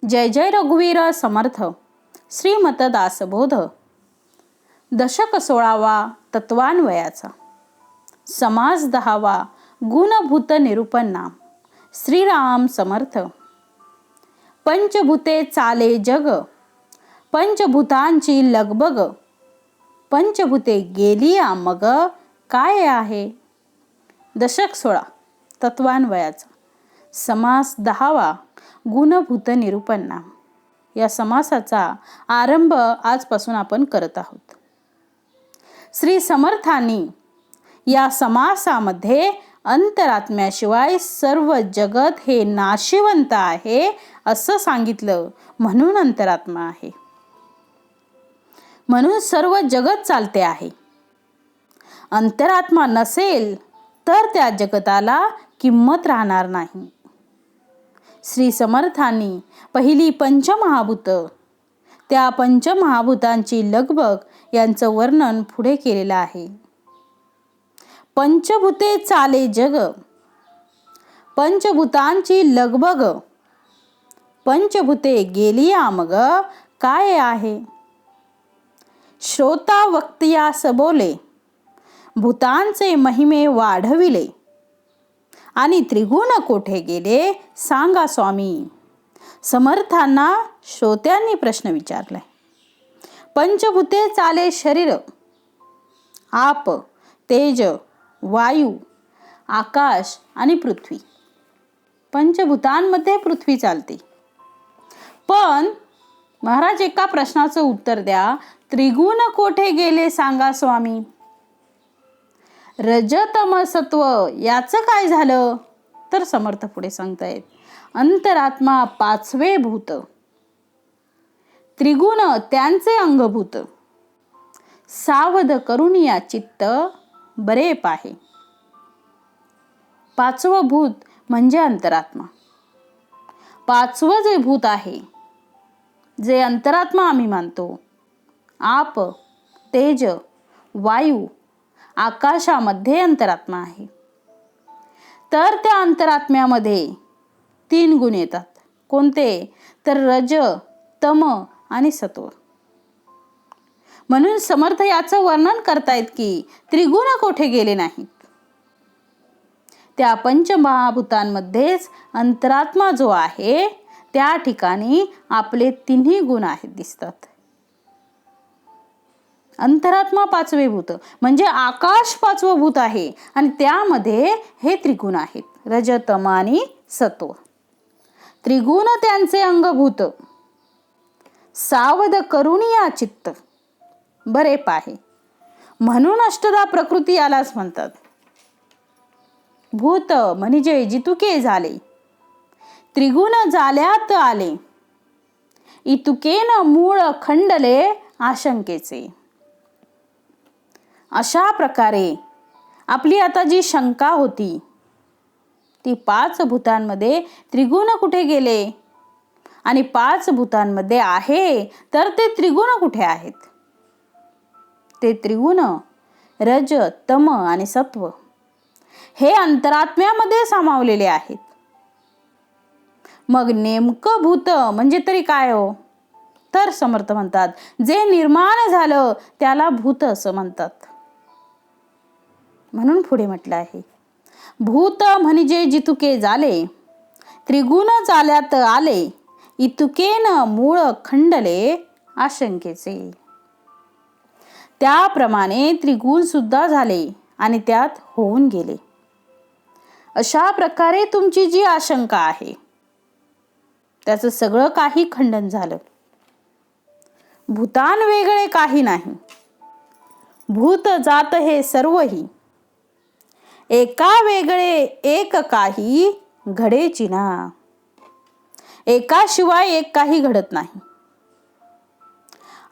जय जय रघुवीर समर्थ. श्रीमत दासबोध. दशक 16वा तत्वान्वयाचा. समास 10वा गुणभूत निरूपण नाम. श्रीराम समर्थ. पंचभूते चाले जग, पंचभूतांची लगबग, पंचभूते गेली मग काय आहे. दशक 16 तत्वान्वयाचा. समास 10वा गुणभूत निरूपण नाम. या समासाचा आरंभ आजपासून आपण करत आहोत. श्री समर्थांनी या समासामध्ये अंतरात्म्याशिवाय सर्व जगत हे नाशिवंत आहे असं सांगितलं, म्हणून अंतरात्मा आहे, म्हणून सर्व जगत चालते आहे. अंतरात्मा नसेल तर त्या जगताला किंमत राहणार नाही. श्री समर्थांनी पहिली पंचमहाभूत, त्या पंचमहाभूतांची लगबग यांचं वर्णन पुढे केलेलं आहे. पंचभूते चाले जग, पंचभूतांची लगबग, पंचभूते गेली मग काय आहे. श्रोता वक्त्यास बोले, भूतांचे महिमे वाढविले, आणि त्रिगुण कोठे गेले सांगा स्वामी. समर्थांना श्रोत्यांनी प्रश्न विचारलाय. पंचभूते चाले शरीर, आप, तेज, वायू, आकाश आणि पृथ्वी. पंचभूतांमध्ये पृथ्वी चालते. पण महाराज एका प्रश्नाचं उत्तर द्या, त्रिगुण कोठे गेले सांगा स्वामी. रजतम सत्व याचं काय झालं. तर समर्थ पुढे सांगतायत, अंतरात्मा पाचवे भूत, त्रिगुण त्यांचे अंगभूत, सावध करून या चित्त बरे पाहे. पाचवं भूत म्हणजे अंतरात्मा. पाचवं जे भूत आहे, जे अंतरात्मा आम्ही मानतो, आप, तेज, वायू, आकाशामध्ये अंतरात्मा आहे. तर त्या अंतरात्म्यामध्ये 3 गुण येतात. कोणते. तर रज, तम आणि सत्व. म्हणून समर्थ याचं वर्णन करतायत की त्रिगुण कोठे गेले नाहीत. त्या पंचमहाभूतांमध्येच अंतरात्मा जो आहे त्या ठिकाणी आपले 3 गुण आहेत दिसतात. अंतरात्मा पाचवे भूत म्हणजे आकाश पाचवं भूत आहे, आणि त्यामध्ये हे त्रिगुण आहेत, रज, तम आणि सत्व. त्रिगुण त्यांचे अंगभूत, सावध करून या चित्त बरे पाहे. म्हणून अष्टधा प्रकृती यालाच म्हणतात. भूत म्हणजे जितुके झाले, त्रिगुण झाल्यात आले, इतुकेन मूळ खंडले आशंकेचे. अशा प्रकारे आपली आता जी शंका होती ती 5 भूतांमध्ये त्रिगुण कुठे गेले, आणि 5 भूतांमध्ये आहे तर ते त्रिगुण कुठे आहेत. ते त्रिगुण रज, तम आणि सत्व हे अंतरात्म्यामध्ये सामावलेले आहेत. मग नेमकं भूत म्हणजे तरी काय हो. तर समर्थ म्हणतात, जे निर्माण झालं त्याला भूत असं म्हणतात. म्हणून पुढे म्हटलं आहे, भूत म्हणजे जितुके झाले, त्रिगुण झाल्यात आले, इतुकेन मूळ खंडले आशंकेचे. त्याप्रमाणे त्रिगुण सुद्धा झाले आणि त्यात होऊन गेले. अशा प्रकारे तुमची जी आशंका आहे त्याचं सगळं काही खंडन झालं. भूतान वेगळे काही नाही, भूत जात हे सर्वही, एका वेगळे एक काही घडेची ना. एकाशिवाय एक काही घडत नाही.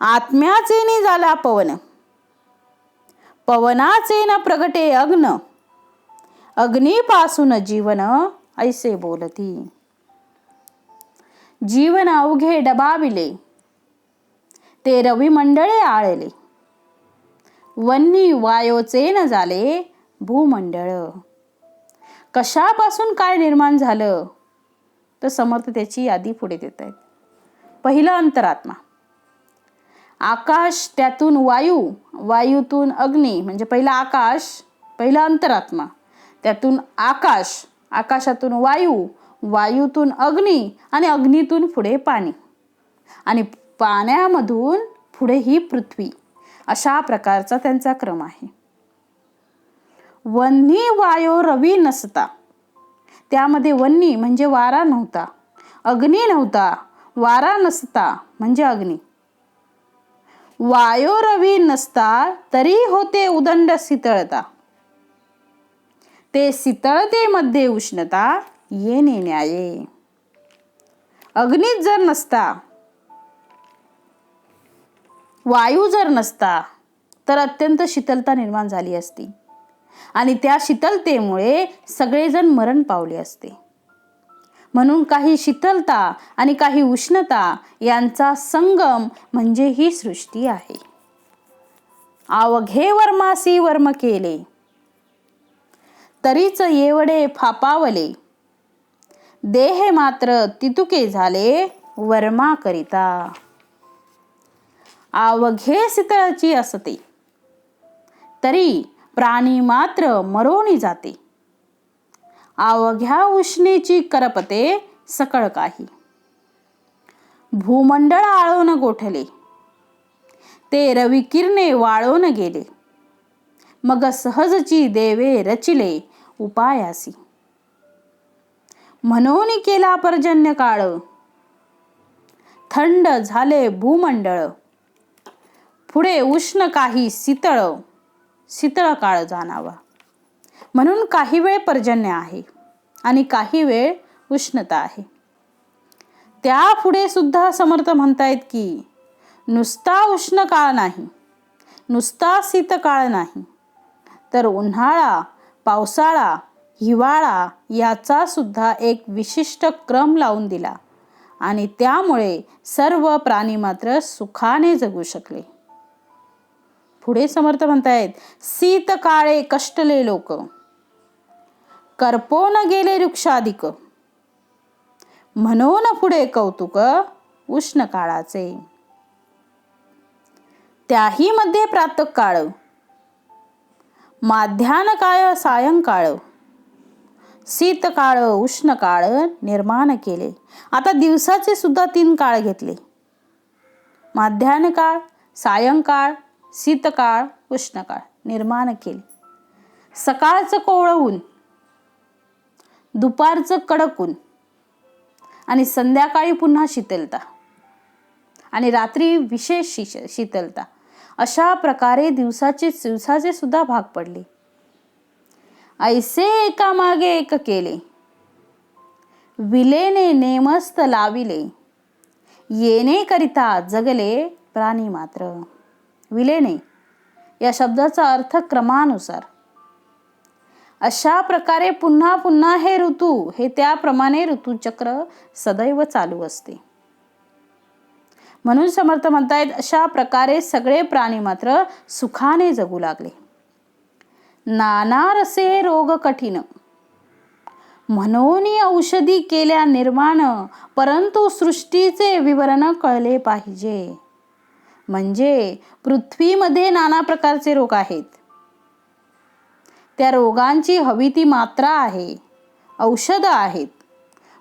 आत्म्याचे नि झाला पवन, पवनाचे न प्रगटे अग्न, अग्नीपासून जीवन ऐसे बोलती. जीवन अवघे डबाविले, ते रविमंडळे आळले, वन्नी वायोचे न झाले भूमंडळ. कशापासून काय निर्माण झालं तर समर्थ त्याची यादी पुढे देत आहेत. पहिलं अंतरात्मा. आकाश, त्यातून वायू, वायूतून अग्नी, म्हणजे पहिला आकाश, पहिला अंतरात्मा, त्यातून आकाश, आकाशातून वायू, वायूतून अग्नी आणि अग्नीतून पुढे पाणी आणि पाण्यामधून पुढे ही पृथ्वी. अशा प्रकारचा त्यांचा क्रम आहे. वन्ही वायो रवी नसता, त्यामध्ये वन्ही म्हणजे वारा नव्हता, अग्नी नव्हता, वारा नसता म्हणजे अग्नी. वायो रवी नसता तरी होते उदंड शीतळता, ते शीतळतेमध्ये उष्णता येणे न्याये. अग्नीच जर नसता, वायू जर नसता तर अत्यंत शीतलता निर्माण झाली असती आणि त्या शीतलतेमुळे सगळेजण मरण पावले असते. म्हणून काही शीतलता आणि काही उष्णता यांचा संगम म्हणजे ही सृष्टी आहे. अवघे वर्मासी वर्म केले, तरीच एवढे फापावले, देह मात्र तितुके झाले वर्मा करिता. अवघे शीतळची असते, तरी प्राणी मात्र मरोनी जाते. अवघ्या उष्णेची करपते सकळ काही. भूमंडळ आळून गोठले, ते रविकिरणे वाळून गेले. मग सहजची देवे रचिले उपायासी. म्हणून केला पर्जन्य काळ, थंड झाले भूमंडळ. पुढे उष्ण काही शीतळ, शीतळ काळ जाणावा. म्हणून काही वेळ पर्जन्य आहे आणि काही वेळ उष्णता आहे. त्या पुढे सुद्धा समर्थ म्हणतायत की नुसता उष्ण काळ नाही, नुसता शीत काळ नाही, तर उन्हाळा, पावसाळा, हिवाळा याचा सुद्धा एक विशिष्ट क्रम लावून दिला आणि त्यामुळे सर्व प्राणी मात्र सुखाने जगू शकले. पुढे समर्थ म्हणतायत शीत काळे कष्टले लोक, करपोन गेले वृक्षाधिक. म्हणून पुढे कौतुक उष्ण काळाचे. त्याही मध्ये प्रातःकाळ, माध्यान्ह काळ, सायंकाळ, शीतकाळ, उष्ण काळ निर्माण केले. आता दिवसाचे सुद्धा 3 काळ घेतले. माध्यान्ह काळ, सायंकाळ, शीतकाळ, उष्णकाळ निर्माण केले. सकाळचं कोवळं ऊन, दुपारचं कडक ऊन आणि संध्याकाळी पुन्हा शीतलता आणि रात्री विशेष शीतलता. अशा प्रकारे दिवसाचे सुद्धा भाग पडले. ऐसे एकामागे एक केले, विलेने नेमस्त लाविले. येणे करिता जगले प्राणी मात्र. विलेने या शब्दाचा अर्थ क्रमानुसार. अशा प्रकारे पुन्हा पुन्हा हे ऋतू, हे त्याप्रमाणे ऋतुचक्र सदैव चालू असते. म्हणून समर्थ म्हणतायत अशा प्रकारे सगळे प्राणी मात्र सुखाने जगू लागले. नाना रसे रोग कठीण, म्हणून औषधी केल्या निर्माण. परंतु सृष्टीचे विवरण कळले पाहिजे. म्हणजे पृथ्वीमध्ये नाना प्रकारचे रोग आहेत. त्या रोगांची हवी ती मात्रा आहे, औषध आहेत.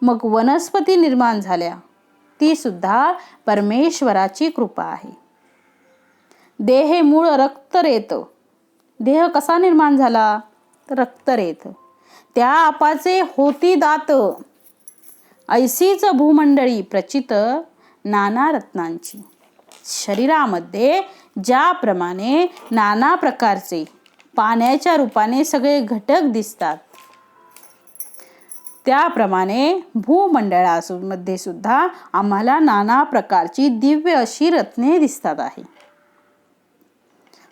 मग वनस्पती निर्माण झाल्या, ती सुद्धा परमेश्वराची कृपा आहे. देह मूळ रक्तरेत. देह कसा निर्माण झाला? तर रक्तरेत. त्या आपाचे होती दात, ऐसीच भूमंडळी प्रचित नाना रत्नांची. शरीरामध्ये ज्याप्रमाणे नाना प्रकारचे पाण्याच्या रूपाने सगळे घटक दिसतात, त्याप्रमाणे भूमंडळामध्ये सुद्धा आम्हाला नाना प्रकारची दिव्य अशी रत्ने दिसतात आहे.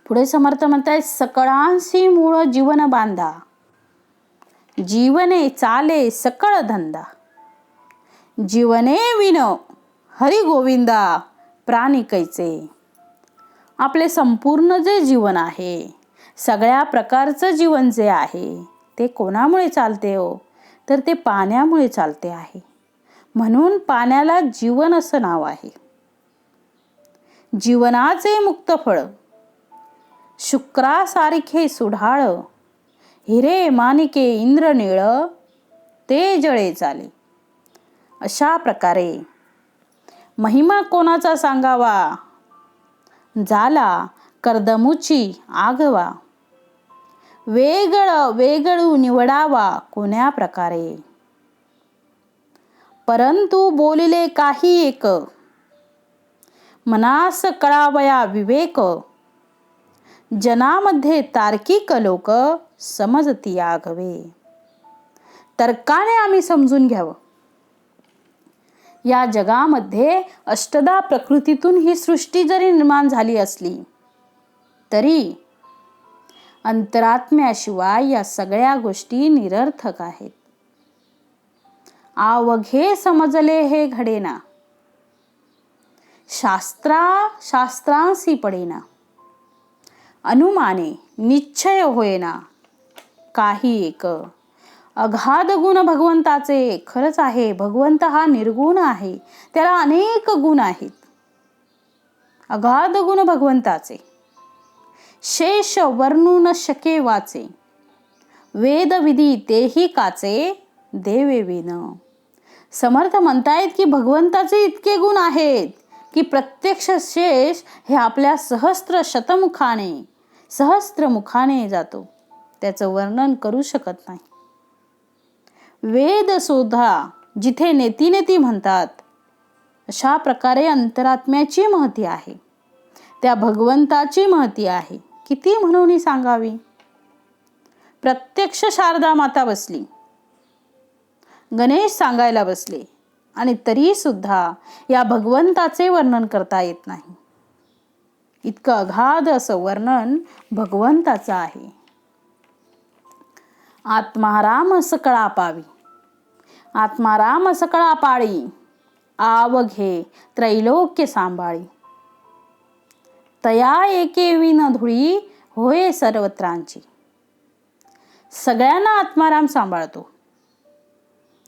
पुढे समर्थ म्हणतायत सकळांशी मूळ जीवन बांधा, जीवने चाले सकळ धंदा. जीवने विन हरी गोविंदा प्राणी कैचे. आपले संपूर्ण जे जीवन आहे, सगळ्या प्रकारचं जीवन जे आहे, ते कोणामुळे चालते हो? तर ते पाण्यामुळे चालते आहे. म्हणून पाण्याला जीवन असं नाव आहे. जीवनाचे मुक्त फळ, शुक्रासारखे सुढाळ, हिरे माणिके इंद्रनीळ, ते जळे चाले. अशा प्रकारे महिमा कोणाचा सांगावा, झाला कर्दमुची आगवा. वेगळू निवडावा कोण्या प्रकारे, परंतु बोलिले काही एक, मनास कळावया विवेक. जनामध्ये तार्किक लोक, समजती आगवे. तर्काने आम्ही समजून घ्यावं. या जगामध्ये अष्टदा प्रकृतीतून ही सृष्टी जरी निर्माण झाली असली तरी अंतरात्म्याशिवाय या सगळ्या गोष्टी निरर्थक आहेत. आवघे समजले हे घडेना, शास्त्रांसी पडेना. अनुमाने निश्चय होईना काही एक. अगाध गुण भगवंताचे. खरंच आहे, भगवंत हा निर्गुण आहे, त्याला अनेक गुण आहेत. अगाध गुण भगवंताचे. शेष वर्णू न शके वाचे, वेदविधी तेही काचे, देवे विन. समर्थ म्हणतायत की भगवंताचे इतके गुण आहेत की प्रत्यक्ष शेष हे आपल्या सहस्त्रमुखाने जातो. त्याचं वर्णन करू शकत नाही. वेद सुद्धा जिथे नेती नेती म्हणतात, अशा प्रकारे अंतरात्म्याची महती आहे, त्या भगवंताची महती आहे. किती म्हणून सांगावी. प्रत्यक्ष शारदा माता बसली, गणेश सांगायला बसले, आणि तरी सुद्धा या भगवंताचे वर्णन करता येत नाही. इतकं अगाध असं वर्णन भगवंताचं आहे. आत्माराम सकळा पावी, आत्माराम सकळा पाळी, आवघे त्रैलोक्य सांभाळी. तया एके विन धुळी, होय सर्वत्रांची. सगळ्यांना आत्माराम सांभाळतो.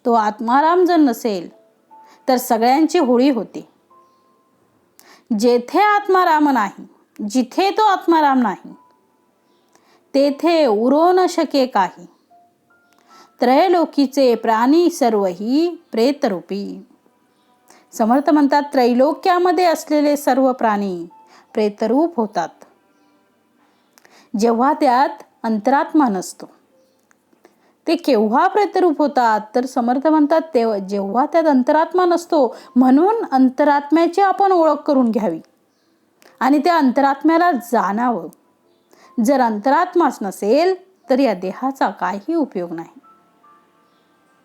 तो आत्माराम जर नसेल तर सगळ्यांची होळी होते. जेथे आत्माराम नाही, जिथे तो आत्माराम नाही, तेथे उरो न शके काही. त्रैलोकीचे प्राणी सर्वही प्रेतरूपी. समर्थ म्हणतात त्रैलोक्यामध्ये असलेले सर्व प्राणी प्रेतरूप होतात जेव्हा त्यात अंतरात्मा नसतो. ते केव्हा प्रेतरूप होतात तर समर्थ म्हणतात तेव्हा जेव्हा त्यात अंतरात्मा नसतो. म्हणून अंतरात्म्याची आपण ओळख करून घ्यावी आणि त्या अंतरात्म्याला जाणावं. जर अंतरात्माच नसेल तर या देहाचा काही उपयोग नाही.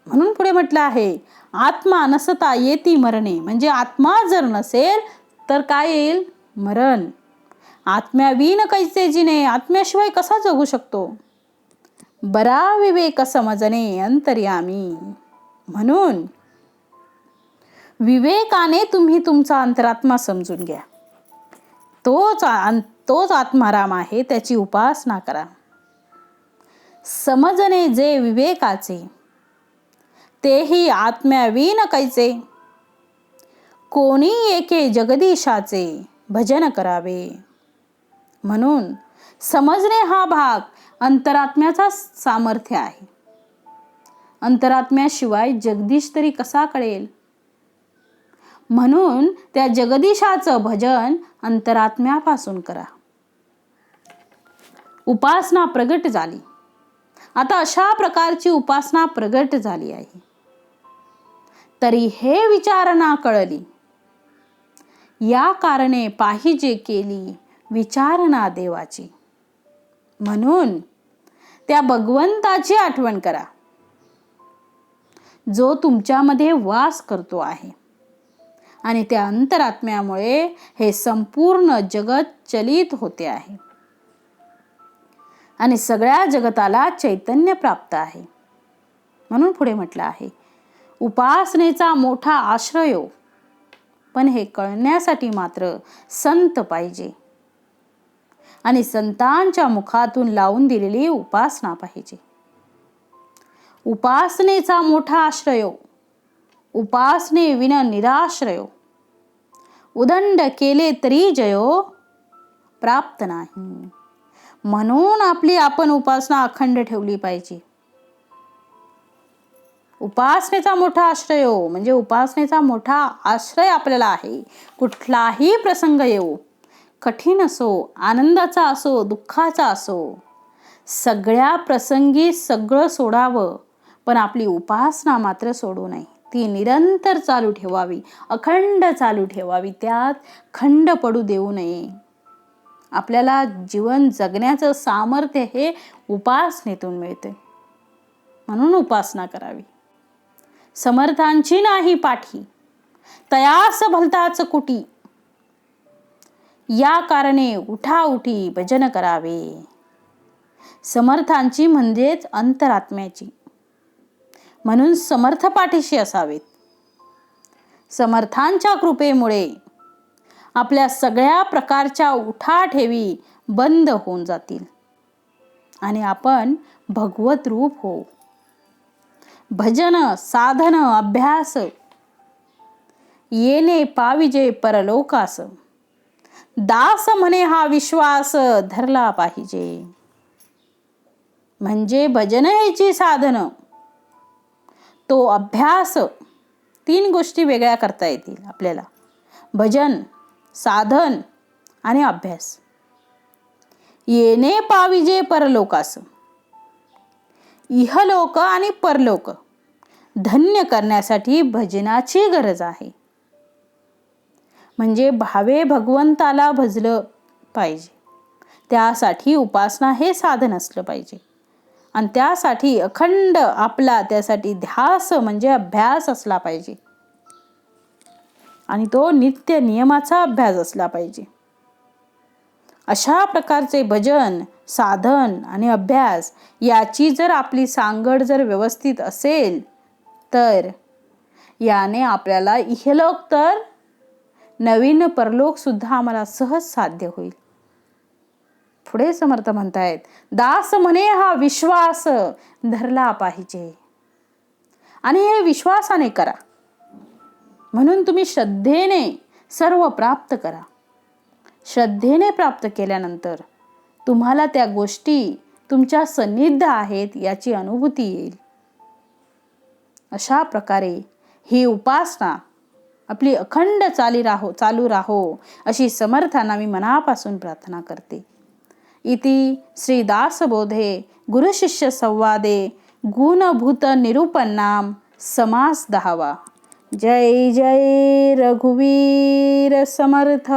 म्हणून पुढे म्हटलं आहे, आत्मा नसता येती मरणे. म्हणजे आत्मा जर नसेल तर काय येईल? मरण. आत्म्याविन कैसे जिने, आत्म्याशिवाय कसा जगू शकतो? बरा विवेक समजणे अंतर्यामी. म्हणून विवेकाने तुम्ही तुमचा अंतरात्मा समजून घ्या. तोच आत्माराम आहे, त्याची उपासना करा. समजणे जे विवेकाचे, तेही आत्म्याविन कैचे. कोणी एके जगदीशाचे भजन करावे. म्हणून समजणे हा भाग अंतरात्म्याचा सामर्थ्य आहे. अंतरात्म्याशिवाय जगदीश तरी कसा कळेल? म्हणून त्या जगदीशाचं भजन अंतरात्म्यापासून करा. उपासना प्रगट झाली. आता अशा प्रकारची उपासना प्रगट झाली आहे. तरी हे विचारणा कळली, या कारणे पाहिजे केली विचारणा देवाची. म्हणून त्या भगवंताची आठवण करा जो तुमच्यामध्ये वास करतो आहे. आणि त्या अंतरात्म्यामुळे हे संपूर्ण जगत चलित होते आहे आणि सगळ्या जगताला चैतन्य प्राप्त आहे. म्हणून पुढे म्हटलं आहे, उपासनेचा मोठा आश्रय. पण हे कळण्यासाठी मात्र संत पाहिजे आणि संतांच्या मुखातून लावून दिलेली उपासना पाहिजे. उपासनेचा मोठा आश्रय, उपासने विन निराश्रयो, उदंड केले तरी जयो प्राप्त नाही. म्हणून आपण उपासना अखंड ठेवली पाहिजे. उपासनेचा मोठा आश्रय म्हणजे उपासनेचा मोठा आश्रय आपल्याला आहे. कुठलाही प्रसंग येऊ, कठीण असो, आनंदाचा असो, दुःखाचा असो, सगळ्या प्रसंगी सगळं सोडावं, पण आपली उपासना मात्र सोडू नये. ती निरंतर चालू ठेवावी, अखंड चालू ठेवावी, त्यात खंड पडू देऊ नये. आपल्याला जीवन जगण्याचं सामर्थ्य हे उपासनेतून मिळते. म्हणून उपासना करावी. समर्थांची नाही पाठी, तयास भलताच कुटी, या कारणे उठा उठी भजन करावे. समर्थांची म्हणजेच अंतरात्म्याची, म्हणून समर्थ पाठीशी असावेत. समर्थांच्या कृपेमुळे आपल्या सगळ्या प्रकारच्या उठाठेवी बंद होऊन जातील आणि आपण भगवत रूप होऊ. भजन, साधन, अभ्यास येणे पाविजे परलोकास, दास म्हणे हा विश्वास धरला पाहिजे. म्हणजे भजन ह्याची साधन, तो अभ्यास, 3 गोष्टी वेगळ्या करता येतील आपल्याला. भजन, साधन आणि अभ्यास. येणे पाविजे परलोकास, इहलोक आणि परलोक धन्य करण्यासाठी भजनाची गरज आहे. म्हणजे भावे भगवंताला भजलं पाहिजे. त्यासाठी उपासना हे साधन असलं पाहिजे आणि त्यासाठी अखंड आपला त्यासाठी ध्यास म्हणजे अभ्यास असला पाहिजे आणि तो नित्य नियमाचा अभ्यास असला पाहिजे. अशा प्रकारचे भजन, साधन आणि अभ्यास याची जर आपली सांगड जर व्यवस्थित असेल तर याने आपल्याला इहलोक तर नवीन परलोक सुद्धा आम्हाला सहज साध्य होईल. पुढे समर्थ म्हणतायत, दास म्हणे हा विश्वास धरला पाहिजे आणि हे विश्वासाने करा. म्हणून तुम्ही श्रद्धेने सर्व प्राप्त करा. श्रद्धेने प्राप्त केल्यानंतर तुम्हाला त्या गोष्टी तुमच्या सन्निध आहेत याची अनुभूती येईल. अशा प्रकारे ही उपासना आपली अखंड चालू राहो अशी समर्थांना मी मनापासून प्रार्थना करते. इति श्री दासबोधे गुरुशिष्य संवादे गुणभूत निरूपणाम समास 10वा. जय जय रघुवीर समर्थ.